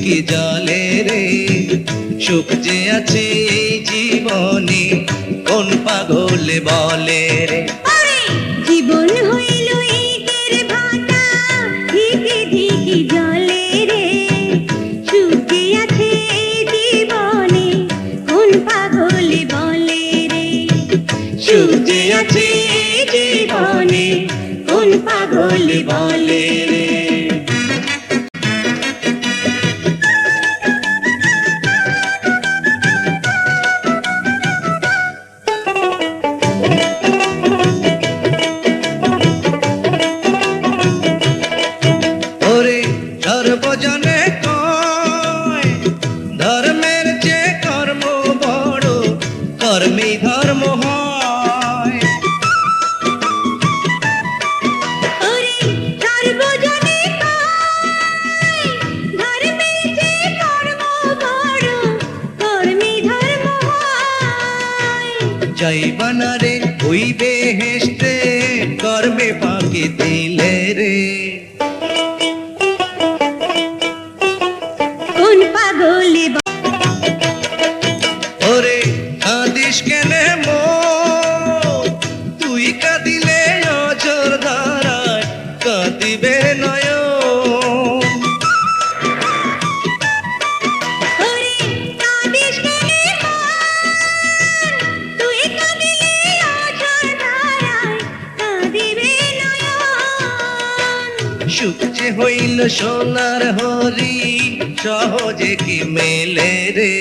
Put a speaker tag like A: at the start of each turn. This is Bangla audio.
A: কি জলে রে। সুখ যে আছে এই জীবনে কোন পাগলে বলে রে।
B: জীবন হইল ইটের ভাটা, ধিকি ধিকি জলে রে। সুখ যে আছে এই জীবনে কোন পাগলে বলে রে।
A: সুখ যে আছে এই জীবনে কোন পাগলে বলে রে। ওরে সর্বজনে কয় ধর্মের যে কর্ম বড়, কর্মেই ধর্ম হয়।
B: ওরে সর্বজনে কয়, ধর্মের যে কর্ম বড়, কর্মে ধর্ম হয়।
A: যাইবানা রে ওই বেহেশতে কর্মে ফাঁকি দিলে রে।
B: কোন পাগলে
A: ওরে কাঁদিস কেনে মন, তুই কাঁদিলে অঝোর ধারায় কাঁদিবে নয়ন।
B: ওরে কাঁদিস কেনে মন, তুই কাঁদিলে অঝোর ধারায় কাঁদিবে নয়ন।
A: সুখ যে হইল সোনার হরি, সহজে কি মেলে রে।